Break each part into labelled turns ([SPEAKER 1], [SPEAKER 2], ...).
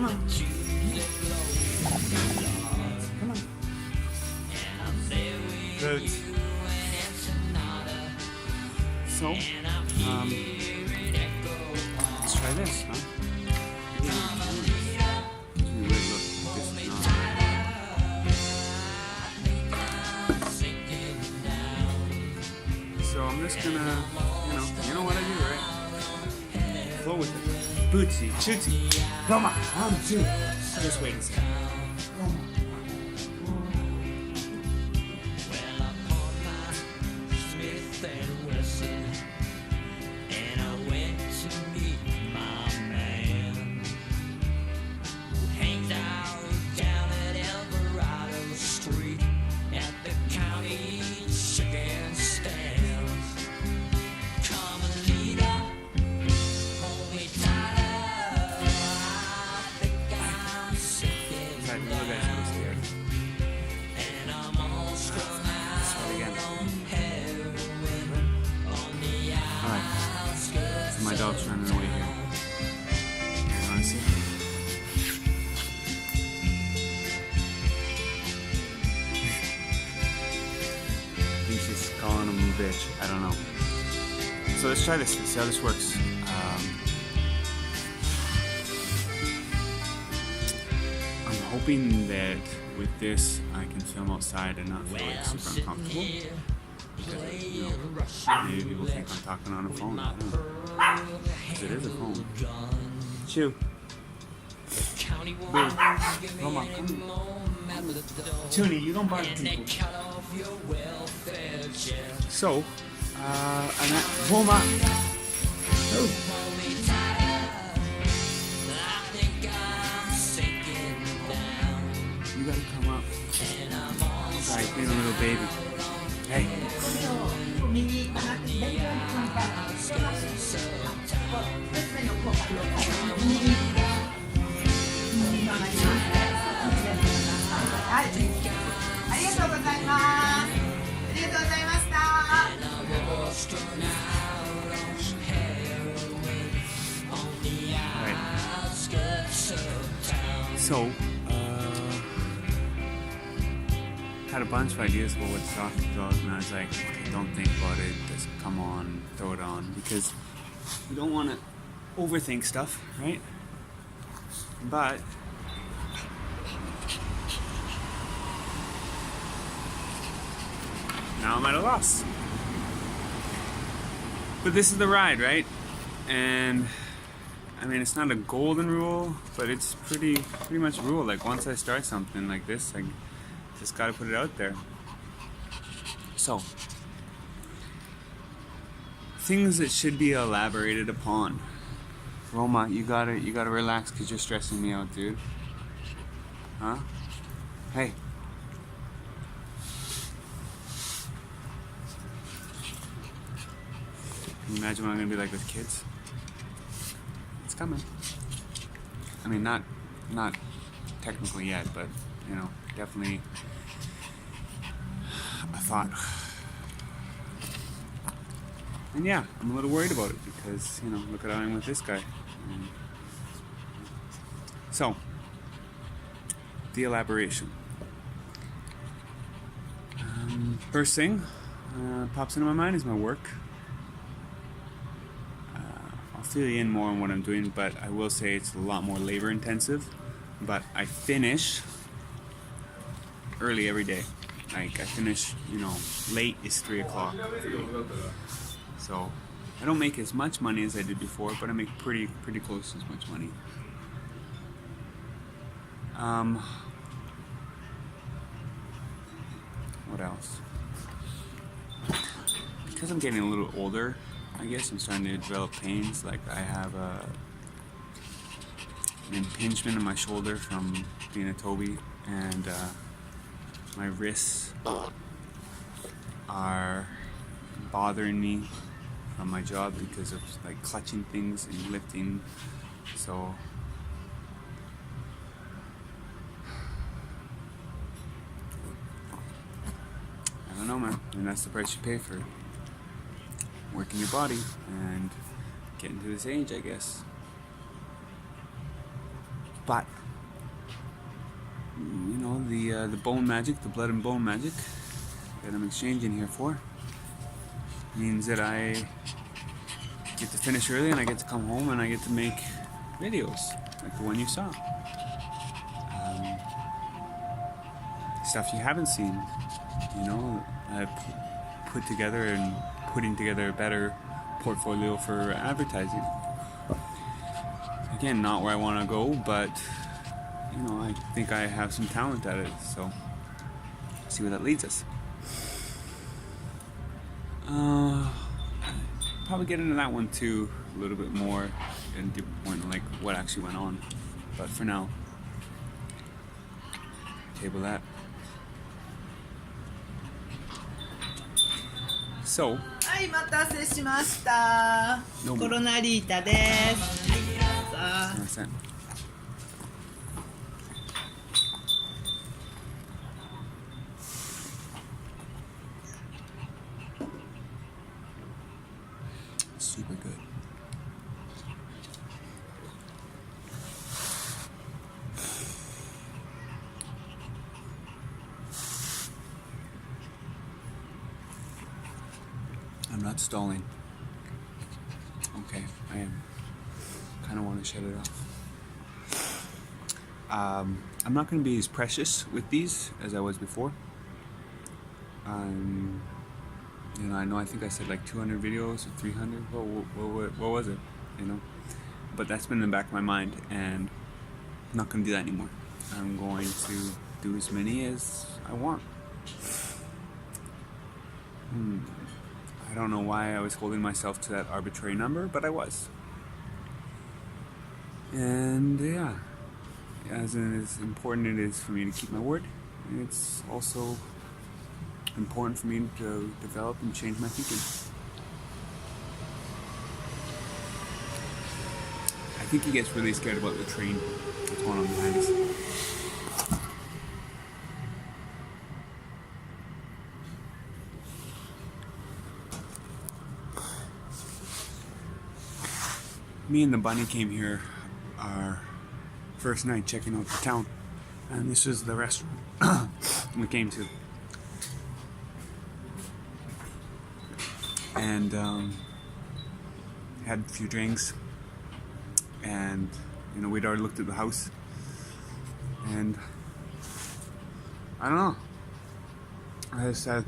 [SPEAKER 1] Come on. Come on. Good. So, let's try this, huh? So I'm just gonna, you know what I do, right? Flow with it. Bootsy, chootsy. Come on, 1, 2. Just wait a second. Come on. My dog's running away here. You wanna see? He's just calling him a bitch. I don't know. So let's try this. Let's see how this works. I'm hoping that with this I can film outside and not feel like super uncomfortable. Because, maybe people think I'm talking on a phone. I don't know. Because it is a phone. Chew. Boo. Come on, come on. Toonie, you don't bark people. So, I'm at Roma. Oh. You gotta come up. Sorry, being a little baby. Hey. So, had a bunch of ideas about what to talk about, and I was like, okay, don't think about it, just come on, throw it on, because you don't want to overthink stuff, right? But now I'm at a loss. But this is the ride, right? And I mean, it's not a golden rule, but it's pretty much a rule. Like, once I start something like this, I just gotta put it out there. So, things that should be elaborated upon. Roma, you gotta relax because you're stressing me out, dude. Huh? Hey. Can you imagine what I'm gonna be like with kids? It's coming. I mean, not technically yet, but you know, definitely a thought. And yeah, I'm a little worried about it because, you know, look at how I'm with this guy. So, the elaboration. First thing pops into my mind is my work. I'll fill you in more on what I'm doing, but I will say it's a lot more labor intensive. But I finish early every day. Like, I finish, you know, late is 3 o'clock. So I don't make as much money as I did before, but I make pretty close to as much money. What else? Because I'm getting a little older, I guess I'm starting to develop pains. Like, I have an impingement in my shoulder from being a Toby, and my wrists are bothering me from my job because of like clutching things and lifting. So I don't know, man. And that's the price you pay for working your body and getting to this age, I guess. But you know, the bone magic, the blood and bone magic that I'm exchanging here for means that I get to finish early and I get to come home and I get to make videos like the one you saw. Stuff you haven't seen, you know. I put together and putting together a better portfolio for advertising. Again, not where I want to go, but you know, I think I have some talent at it, so see where that leads us. Probably get into that one too a little bit more and deeper point on like what actually went on. But for now, table that. So,
[SPEAKER 2] はい、待たせしました。
[SPEAKER 1] どうも。
[SPEAKER 2] コロナリータです。さあ、
[SPEAKER 1] すいません。Super good. I'm not stalling. Okay, I am. Kind of want to shut it off. I'm not going to be as precious with these as I was before. You know, I think I said like 200 videos or 300. What was it? You know, but that's been in the back of my mind, and I'm not going to do that anymore. I'm going to do as many as I want. I don't know why I was holding myself to that arbitrary number, but I was. And yeah, as important it is for me to keep my word, it's also important for me to develop and change my thinking. I think he gets really scared about the train that's going on behind us. Me and the bunny came here our first night checking out the town, and this is the restaurant we came to. And had a few drinks, and you know, we'd already looked at the house, and I don't know, I just said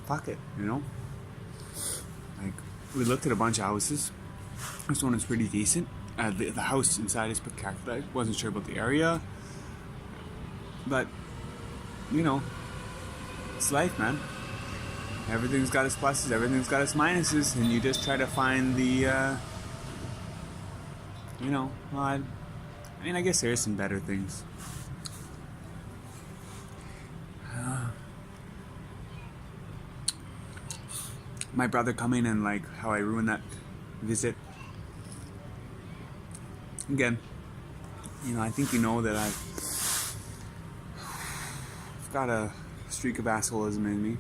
[SPEAKER 1] fuck it, you know. Like, we looked at a bunch of houses. This one is pretty decent. The house inside is spectacular. I wasn't sure about the area, but you know, it's life, man. Everything's got its pluses, everything's got its minuses, and you just try to find the, you know, well, I mean, I guess there is some better things. My brother coming and like how I ruined that visit. Again, you know, I think you know that I've got a streak of assholism in me.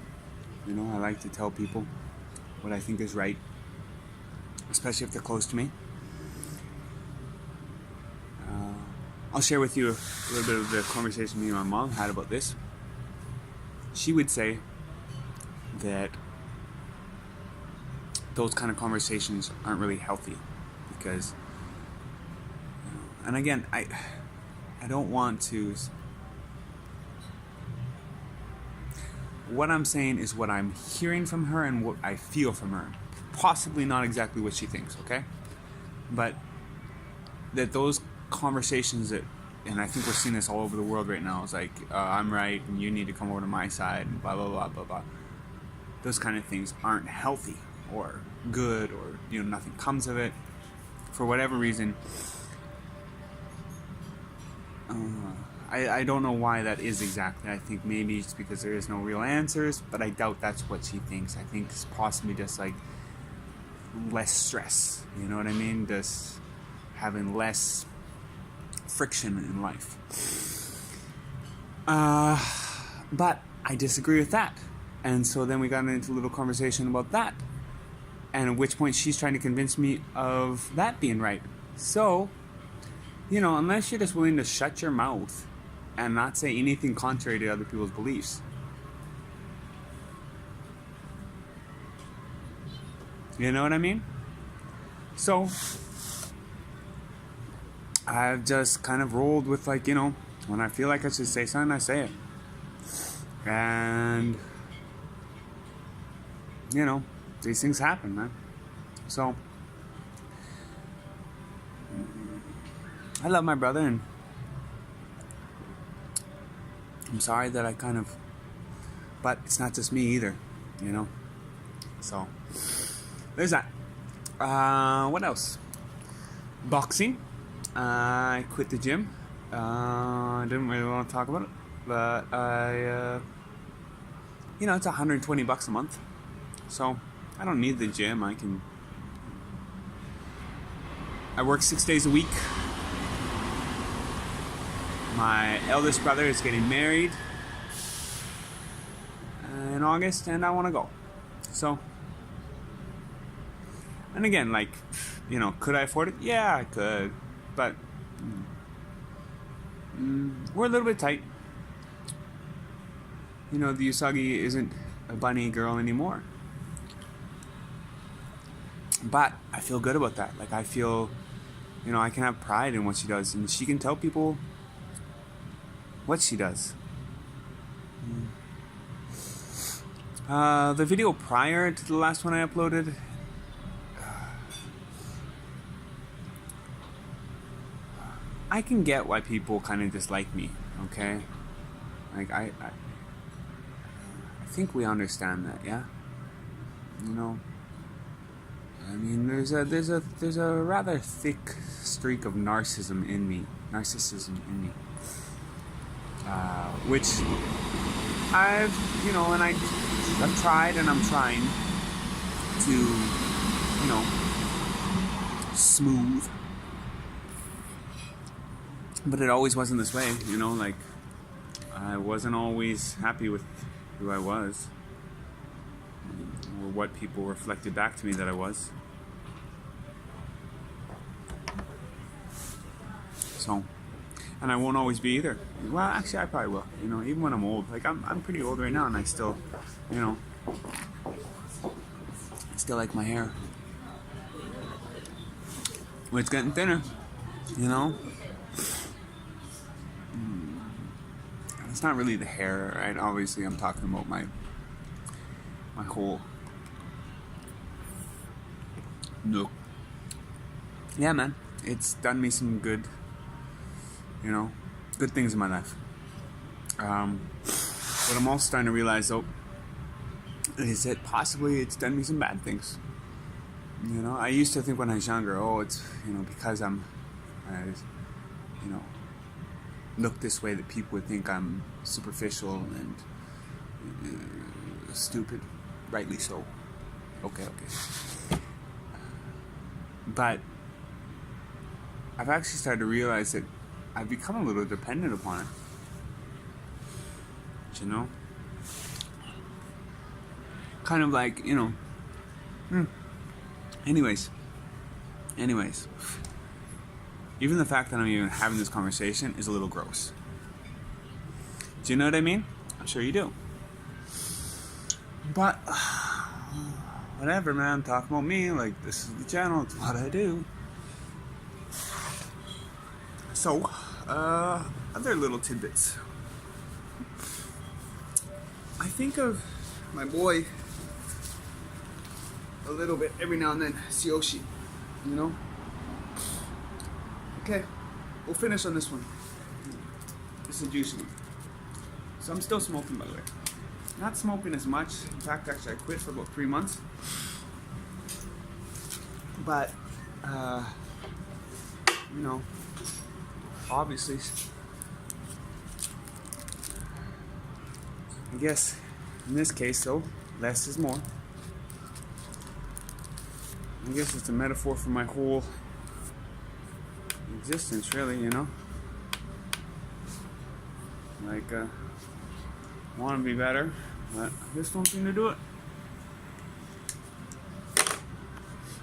[SPEAKER 1] You know, I like to tell people what I think is right, especially if they're close to me. I'll share with you a little bit of the conversation me and my mom had about this. She would say that those kind of conversations aren't really healthy because, and again, I don't want to. What I'm saying is what I'm hearing from her and what I feel from her. Possibly not exactly what she thinks, okay? But that those conversations that, and I think we're seeing this all over the world right now, is like, I'm right and you need to come over to my side and blah, blah, blah, blah, blah. Those kind of things aren't healthy or good, or, you know, nothing comes of it. For whatever reason, I don't know why that is exactly. I think maybe it's because there is no real answers, but I doubt that's what she thinks. I think it's possibly just like less stress, you know what I mean? Just having less friction in life. But I disagree with that. And so then we got into a little conversation about that. And at which point she's trying to convince me of that being right. So You know, unless you're just willing to shut your mouth and not say anything contrary to other people's beliefs. You know what I mean? So, I've just kind of rolled with, like, you know, when I feel like I should say something, I say it. And, you know, these things happen, man. So, I love my brother, and I'm sorry that I kind of, but it's not just me either, you know. So, there's that. What else? Boxing. I quit the gym. I didn't really want to talk about it, but you know, it's $120 a month. So, I don't need the gym. I work 6 days a week. My eldest brother is getting married in August, and I want to go. So, and again, like, you know, could I afford it? Yeah, I could. But we're a little bit tight. You know, the Usagi isn't a bunny girl anymore. But I feel good about that. Like, I feel, you know, I can have pride in what she does, and she can tell people what she does. The video prior to the last one I uploaded, I can get why people kind of dislike me, okay? Like, I think we understand that, yeah? You know? I mean, there's a rather thick streak of narcissism in me. Which I've, you know, and I've tried and I'm trying to, you know, smooth. But it always wasn't this way, you know, like, I wasn't always happy with who I was, or what people reflected back to me that I was. So, and I won't always be either. Well, actually, I probably will, you know, even when I'm old. Like, I'm pretty old right now, and I still, you know, I still like my hair. Well, it's getting thinner, you know. It's not really the hair, right? Obviously, I'm talking about my whole look. Yeah, man, it's done me some good, you know, good things in my life. But I'm also starting to realize, though, is that possibly it's done me some bad things. You know, I used to think when I was younger, oh, it's, you know, because I you know, look this way that people would think I'm superficial and stupid. Rightly so. Okay. But I've actually started to realize that I've become a little dependent upon it. You know? Kind of like, you know. Anyways. Even the fact that I'm even having this conversation is a little gross. Do you know what I mean? I'm sure you do. But, whatever, man. Talk about me. Like, this is the channel. It's what I do. So, other little tidbits. I think of my boy a little bit every now and then. Tsuyoshi. You know? Okay, we'll finish on this one. This is a juicy one. So I'm still smoking, by the way. Not smoking as much. In fact, actually, I quit for about 3 months. But, you know, obviously, I guess in this case, though, less is more. I guess it's a metaphor for my whole existence, really, you know. Like, want to be better, but I just don't seem to do it.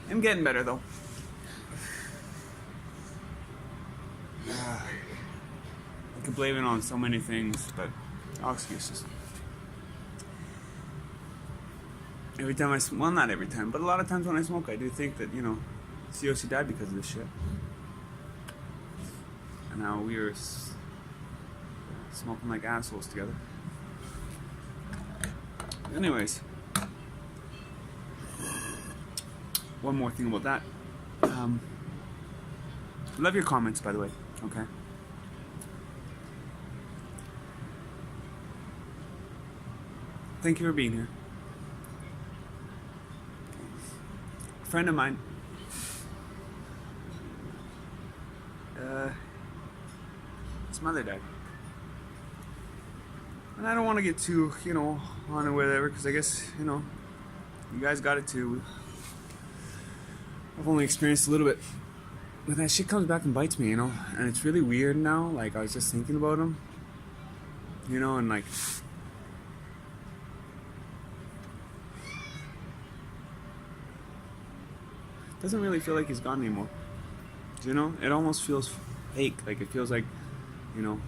[SPEAKER 1] I'm getting better, though. I could blame it on so many things, but all excuses. Every time well, not every time, but a lot of times when I smoke, I do think that, COC died because of this shit. And now we were smoking like assholes together. Anyways, one more thing about that. Love your comments, by the way. Okay. Thank you for being here. A friend of mine. His mother died. And I don't want to get too, on or whatever, because I guess, you guys got it too. I've only experienced a little bit. But that shit comes back and bites me, and it's really weird now. Like, I was just thinking about him, and like, it doesn't really feel like he's gone anymore. It almost feels fake. Like, it feels like, I'll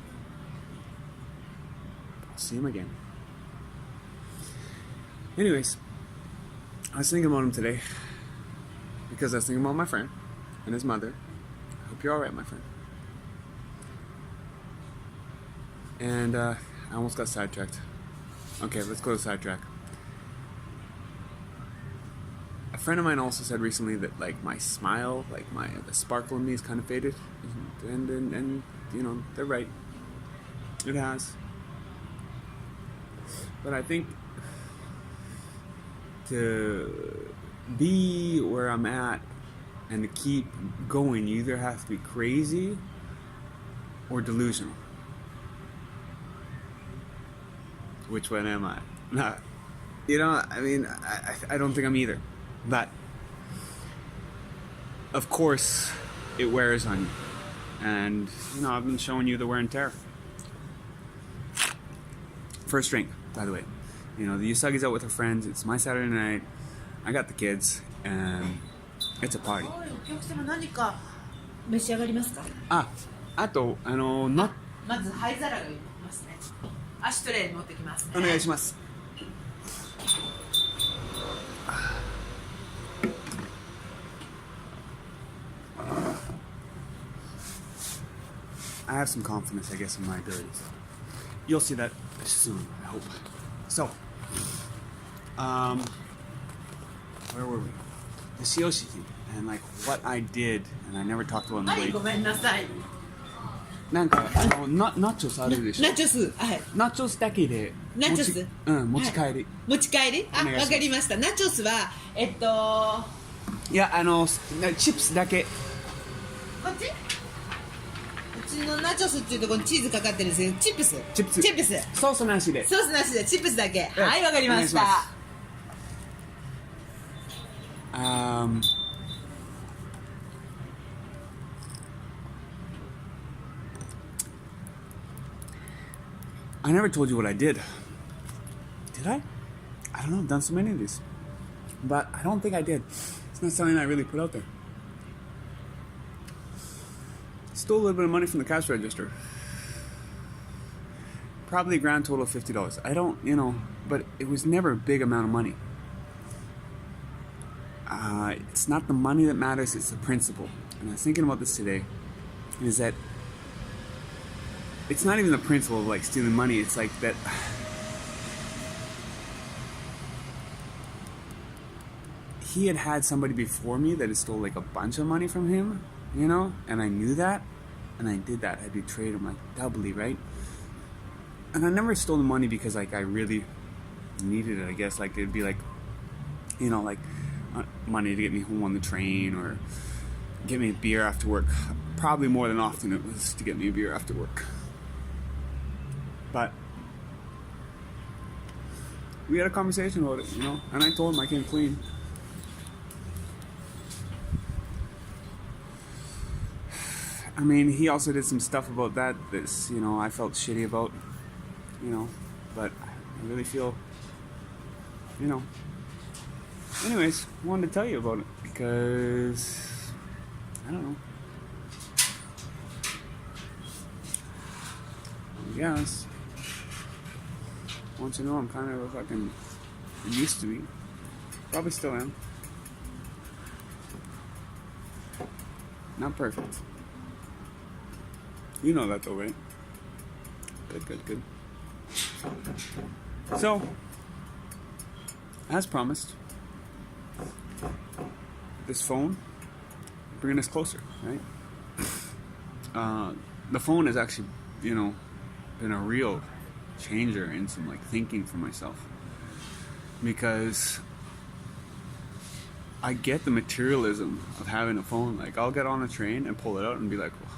[SPEAKER 1] see him again. Anyways, I was thinking about him today because I was thinking about my friend and his mother. I hope you're alright, my friend. And I almost got sidetracked. Okay, let's go to sidetrack. A friend of mine also said recently that, like, my smile, like the sparkle in me is kind of faded, and they're right. It has. But I think to be where I'm at and to keep going, you either have to be crazy or delusional. Which one am I? Not, I don't think I'm either. But, of course, it wears on you. And, I've been showing you the wear and tear. First drink, by the way. The Usagi's out with her friends. It's my Saturday night. I got the kids. And it's a party.
[SPEAKER 2] お客様何か召し上がりますか？
[SPEAKER 1] あと、
[SPEAKER 2] まず灰皿がいますね。アシュトレイ持ってきますね。
[SPEAKER 1] お願いします。I have some confidence, I guess, in my abilities. You'll see that soon, I hope. So, where were we? The COC thing, and like what I did, and I never talked about in the
[SPEAKER 2] はい、
[SPEAKER 1] way.
[SPEAKER 2] ごめんなさい。
[SPEAKER 1] なんかナチョスあるでしょ。
[SPEAKER 2] ナチョス、はい。
[SPEAKER 1] ナチョスだけで
[SPEAKER 2] ナチョス
[SPEAKER 1] 持ち帰り。
[SPEAKER 2] 持ち帰り？あ、
[SPEAKER 1] お願いします
[SPEAKER 2] わかりました。ナチョスは、
[SPEAKER 1] いや、チップスだけ。
[SPEAKER 2] こっち？うちのナチョスっていうところにチーズかかってるんですけど、チップス。チップス。
[SPEAKER 1] ソースなしで。
[SPEAKER 2] ソースなしで、チップスだけ。
[SPEAKER 1] うん
[SPEAKER 2] はい、わかりました。
[SPEAKER 1] I never told you what I did. Did I? I don't know. I've done so many of these. But I don't think I did. It's not something I really put out there. Stole a little bit of money from the cash register. Probably a grand total of $50. I don't, but it was never a big amount of money. It's not the money that matters, it's the principle. And I was thinking about this today, is that it's not even the principle of like stealing money, it's like that he had somebody before me that had stole like a bunch of money from him, and I knew that, and I did that. I betrayed him like doubly, right? And I never stole the money because like I really needed it, I guess. Like it'd be like, like money to get me home on the train or get me a beer after work. Probably more than often it was to get me a beer after work. But we had a conversation about it, and I told him I came clean. I mean, he also did some stuff about that that's, I felt shitty about, but I really feel, Anyways, I wanted to tell you about it because, I don't know. guess. Once you know, I'm kind of a fucking used to be. Probably still am. Not perfect. You know that though, right? Good. So, as promised, this phone bringing us closer, right? The phone has actually, been a real changer in some thinking for myself, because I get the materialism of having a phone. I'll get on a train and pull it out and be like, well,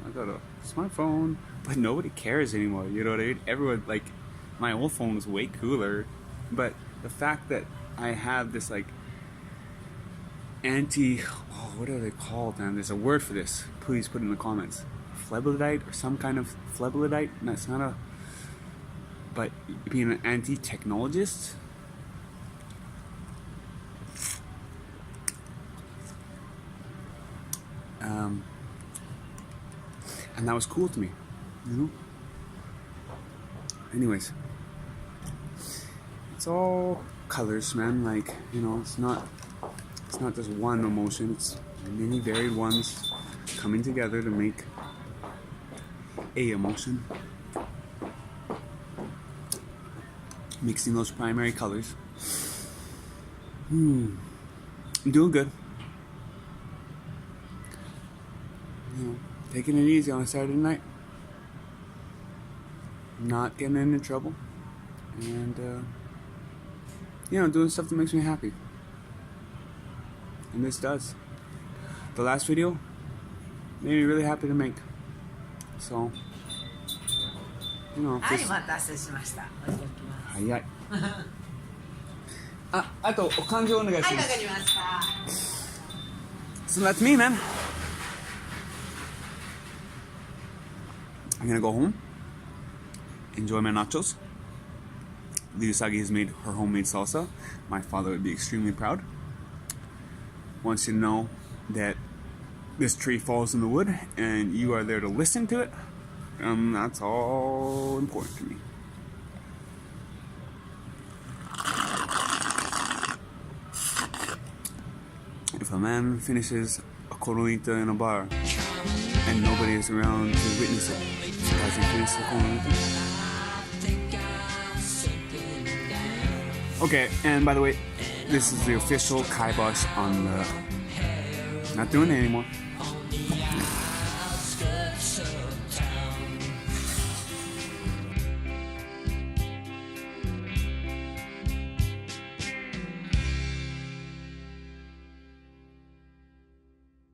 [SPEAKER 1] I got a smartphone, but nobody cares anymore. You know what I mean? Everyone, my old phone was way cooler, but the fact that I have this what are they called, man? There's a word for this. Please put it in the comments. Phlebelite or some kind of phlebelite. That's not but being an anti-technologist. And that was cool to me, Anyways, it's all colors, man. It's not just one emotion. It's many varied ones coming together to make a emotion. Mixing those primary colors. I'm doing good. Taking it easy on a Saturday night. Not getting into trouble. And, doing stuff that makes me happy. And this does. The last video made me really happy to make. So,
[SPEAKER 2] はい、お待たせしました。
[SPEAKER 1] 早い。あと、お勘定お願いします。
[SPEAKER 2] はい、わかりました。
[SPEAKER 1] So that's me, man. I'm gonna go home, enjoy my nachos. Liusagi has made her homemade salsa. My father would be extremely proud. Wants you to know that this tree falls in the wood and you are there to listen to it. That's all important to me. If a man finishes a Cronalitta in a bar and nobody is around to witness it, has he finished the Cronalitta? Okay, and by the way, this is the official kibosh on the... Not doing it anymore.